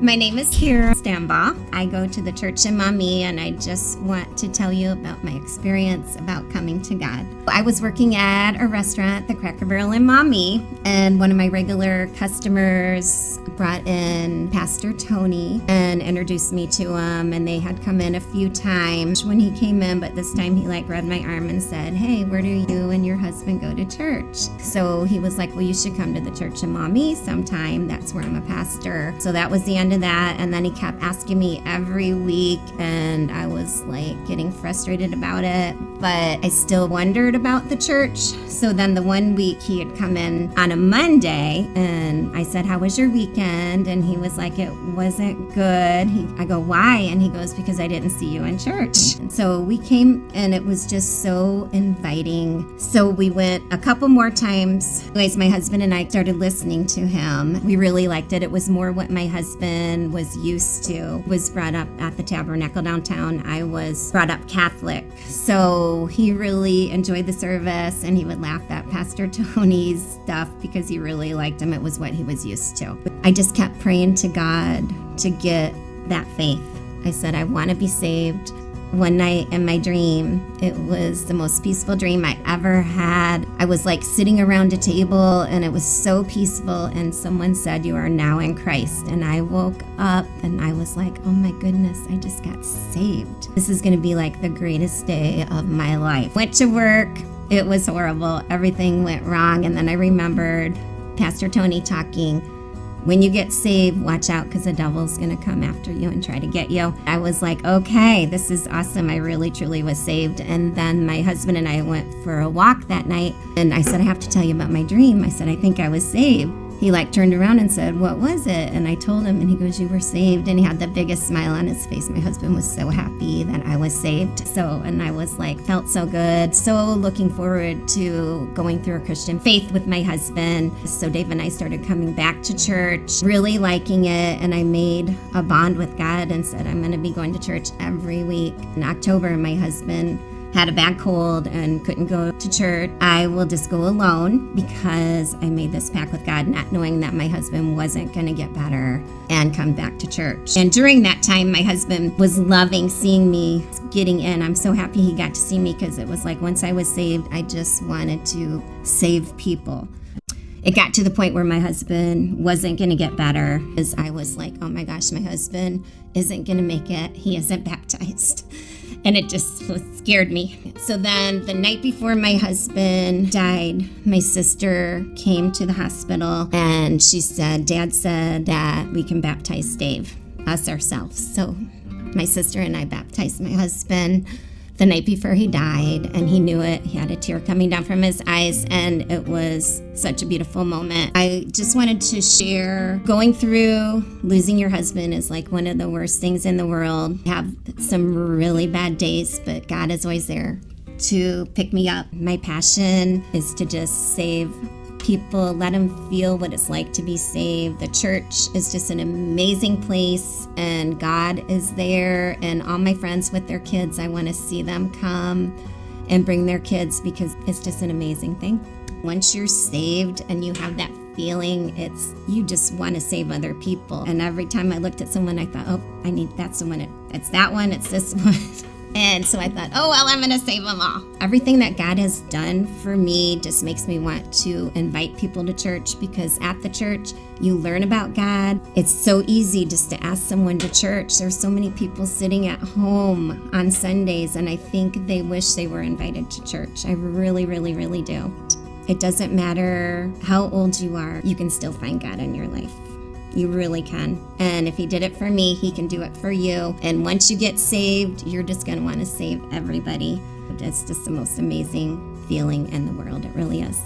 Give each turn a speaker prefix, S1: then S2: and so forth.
S1: My name is Kira Stambaugh. I go to the church in Maumee, and I just want to tell you about my experience about coming to God. I was working at a restaurant, the Cracker Barrel in Maumee, and one of my regular customers brought in Pastor Tony and introduced me to him, and they had come in a few times when he came in, but this time he grabbed my arm and said, "Hey, where do you and your husband go to church?" So he was like, "Well, you should come to the church in Maumee sometime. That's where I'm a pastor." So that was the end of that, and then he kept asking me every week, and I was getting frustrated about it, but I still wondered about the church. So then the one week he had come in on a Monday, and I said, "How was your weekend?" And he was like, "It wasn't good." I go, "Why?" And he goes, "Because I didn't see you in church." And so we came, and it was just so inviting. So we went a couple more times. Anyways, my husband and I started listening to him. We really liked it. It was more what my husband was used to. Was brought up at the Tabernacle downtown. I was brought up Catholic. So he really enjoyed the service, and he would laugh at Pastor Tony's stuff because he really liked him. It was what he was used to. I just kept praying to God to get that faith. I said, I want to be saved. One night in my dream, it was the most peaceful dream I ever had. I was sitting around a table, and it was so peaceful, and someone said, "You are now in Christ." And I woke up, and I was like, oh my goodness, I just got saved. This is going to be the greatest day of my life. Went to work. It was horrible. Everything went wrong. And then I remembered Pastor Tony talking, "When you get saved, watch out, because the devil's going to come after you and try to get you." I was like, okay, this is awesome. I really, truly was saved. And then my husband and I went for a walk that night, and I said, "I have to tell you about my dream." I said, "I think I was saved." He turned around and said, "What was it?" And I told him, and he goes, "You were saved." And he had the biggest smile on his face. My husband was so happy that I was saved. And I was felt so good. So looking forward to going through a Christian faith with my husband. So Dave and I started coming back to church, really liking it. And I made a bond with God and said, I'm going to be going to church every week. In October, my husband had a bad cold and couldn't go to church. I will just go alone because I made this pact with God, not knowing that my husband wasn't going to get better and come back to church. And during that time, my husband was loving seeing me getting in. I'm so happy he got to see me, because it was once I was saved, I just wanted to save people. It got to the point where my husband wasn't going to get better, because I was like, oh my gosh, my husband isn't going to make it. He isn't baptized. And it just scared me. So then the night before my husband died, my sister came to the hospital, and she said, "Dad said that we can baptize Dave, us ourselves." So my sister and I baptized my husband the night before he died, and he knew it. He had a tear coming down from his eyes, and it was such a beautiful moment. I just wanted to share, going through losing your husband is one of the worst things in the world. I have some really bad days, but God is always there to pick me up. My passion is to just save people, let them feel what it's like to be saved. The church is just an amazing place, and God is there, and all my friends with their kids, I want to see them come and bring their kids, because it's just an amazing thing. Once you're saved and you have that feeling, you just want to save other people. And every time I looked at someone, I thought, oh, that's the one. It's that one. It's this one. And so I thought, oh, well, I'm going to save them all. Everything that God has done for me just makes me want to invite people to church, because at the church, you learn about God. It's so easy just to ask someone to church. There's so many people sitting at home on Sundays, and I think they wish they were invited to church. I really, really, really do. It doesn't matter how old you are, you can still find God in your life. You really can. And if he did it for me, he can do it for you. And once you get saved, you're just going to want to save everybody. It's just the most amazing feeling in the world. It really is.